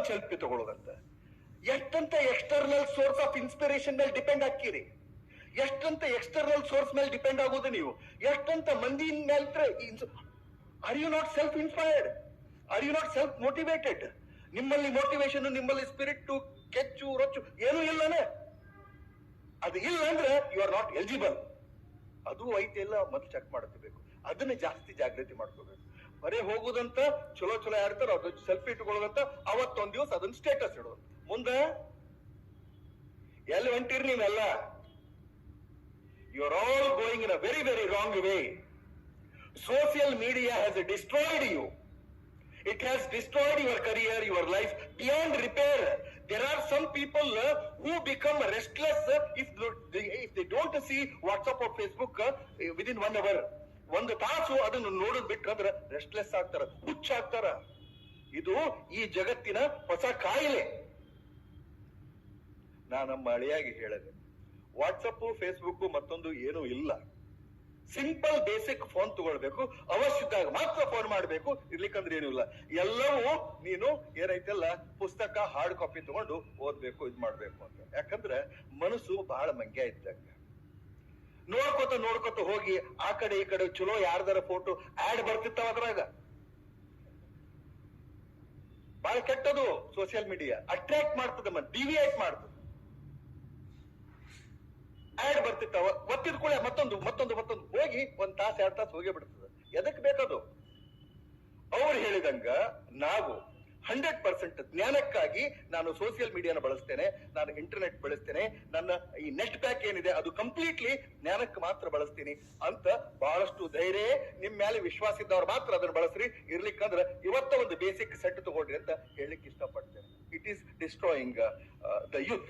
ಒಂದು ಸೆಲ್ಫಿ ತಗೊಳ್ಳೋದಂತ. ಎಷ್ಟಂತ external source of inspiration ಮೇಲೆ ಡಿಪೆಂಡ್ ಆಗ್ತೀರಿ, ಎಷ್ಟಂತ ಎಕ್ಸ್ಟರ್ನಲ್ ಸೋರ್ಸ್ ಮೇಲೆ ಡಿಪೆಂಡ್ ಆಗೋದು ನೀವು, ಎಷ್ಟಂತ ಮಂದಿ ಮೇಲೆ. Are you not self inspired? Are you not self motivated? ನಿಮ್ಮಲ್ಲಿ ಮೋಟಿವೇಶನ್, ನಿಮ್ಮಲ್ಲಿ ಸ್ಪಿರಿಟ್, ಕೆಚ್ಚು ರೊಚ್ಚು ಏನೂ ಇಲ್ಲನೆ. ಅದು ಇಲ್ಲ ಅಂದ್ರೆ ಯು ಆರ್ ನಾಟ್ ಎಲಿಜಿಬಲ್. ಅದು ಐತೆ ಇಲ್ಲ ಮೊದಲು ಚೆಕ್ ಮಾಡ್ಕೋಬೇಕು. ಅದನ್ನ ಜಾಸ್ತಿ ಜಾಗೃತಿ ಮಾಡ್ಕೋಬೇಕು. ಬರೇ ಹೋಗುದಂತ ಚಲೋ ಚಲೋ ಯಾರ್ತಾರ ಅದು ಸೆಲ್ಫಿ ಇಟ್ಕೊಳ್ಳೋದಂತ ಅವತ್ತೊಂದ್ ದಿವಸ ಅದನ್ನ ಸ್ಟೇಟಸ್ ಇಡೋದು. ಮುಂದೆ ಎಲ್ಲಿ ಹೊಂಟಿರಿ ನೀವೆಲ್ಲ? You are all going in a very very wrong way. Social media has destroyed you. It has destroyed your career, your life beyond repair. There are some people who become restless if they don't see WhatsApp or Facebook within 1 hour. ಒಂದು ತಾಸು ಅದನ್ನು ನೋಡೋದು ಬಿಟ್ರಂದ್ರೆ restless ಆಗ್ತಾರ, ಹುಚ್ಚಾಗ್ತಾರ. ಇದು ಈ ಜಗತ್ತಿನ ಹೊಸ ಕಾಯಿಲೆ. ನಾನು ನಮ್ಮ ಅಳಿಯಾಗಿ ಹೇಳಿದೆ, ವಾಟ್ಸಪ್ ಫೇಸ್ಬುಕ್ ಮತ್ತೊಂದು ಏನೂ ಇಲ್ಲ. ಸಿಂಪಲ್ ಬೇಸಿಕ್ ಫೋನ್ ತಗೊಳ್ಬೇಕು, ಅವಶ್ಯದಾಗ ಮಾತ್ರ ಫೋನ್ ಮಾಡಬೇಕು, ಇರ್ಲಿಕ್ಕಂದ್ರೆ ಏನೂ ಇಲ್ಲ. ಎಲ್ಲವೂ ನೀನು ಏನೈತೆಲ್ಲ ಪುಸ್ತಕ ಹಾರ್ಡ್ ಕಾಪಿ ತಗೊಂಡು ಓದ್ಬೇಕು, ಇದ್ ಮಾಡ್ಬೇಕು ಅಂತ. ಯಾಕಂದ್ರೆ ಮನಸ್ಸು ಬಹಳ ಮಂಗ್ಯ ಇದ್ದಾಗ ನೋಡ್ಕೊತ ಹೋಗಿ ಆ ಕಡೆ ಈ ಕಡೆ ಚಲೋ ಯಾರ್ದಾರ ಫೋಟೋ ಆಡ್ ಬರ್ತಿರ್ತಾವ, ಅದ್ರಾಗ ಬಹಳ ಕೆಟ್ಟದು. ಸೋಷಿಯಲ್ ಮೀಡಿಯಾ ಅಟ್ರಾಕ್ಟ್ ಮಾಡ್ತದ, ಡಿವಿಯೇಟ್ ಮಾಡ್ತದ. ಆಡ್ ಬರ್ತಿರ್ತಾವ, ಒತ್ತಿದ ಕೂಡ ಮತ್ತೊಂದು ಹೋಗಿ 1 ತಾಸು 2 ತಾಸು ಹೋಗಿ ಬಿಡ್ತದೆ. ಎದಕ್ ಬೇಕದು? ಅವ್ರು ಹೇಳಿದಂಗ ನಾವು 100% ಜ್ಞಾನಕ್ಕಾಗಿ ನಾನು ಸೋಷಿಯಲ್ ಮೀಡಿಯಾನ ಬಳಸ್ತೇನೆ, ನಾನು ಇಂಟರ್ನೆಟ್ ಬಳಸ್ತೇನೆ, ನನ್ನ ಈ ನೆಟ್ ಪ್ಯಾಕ್ ಏನಿದೆ ಅದು ಕಂಪ್ಲೀಟ್ಲಿ ಜ್ಞಾನಕ್ಕೆ ಮಾತ್ರ ಬಳಸ್ತೀನಿ ಅಂತ ಬಹಳಷ್ಟು ಧೈರ್ಯ, ನಿಮ್ ಮೇಲೆ ವಿಶ್ವಾಸ ಇದ್ದವ್ರು ಮಾತ್ರ ಅದನ್ನ ಬಳಸ್ರಿ. ಇರ್ಲಿಕ್ಕಂದ್ರೆ ಇವತ್ತ ಒಂದು ಬೇಸಿಕ್ ಸೆಟ್ ತಗೊಳ್ರಿ ಅಂತ ಹೇಳಲಿಕ್ಕೆ ಇಷ್ಟಪಡ್ತೇನೆ. It is destroying the youth.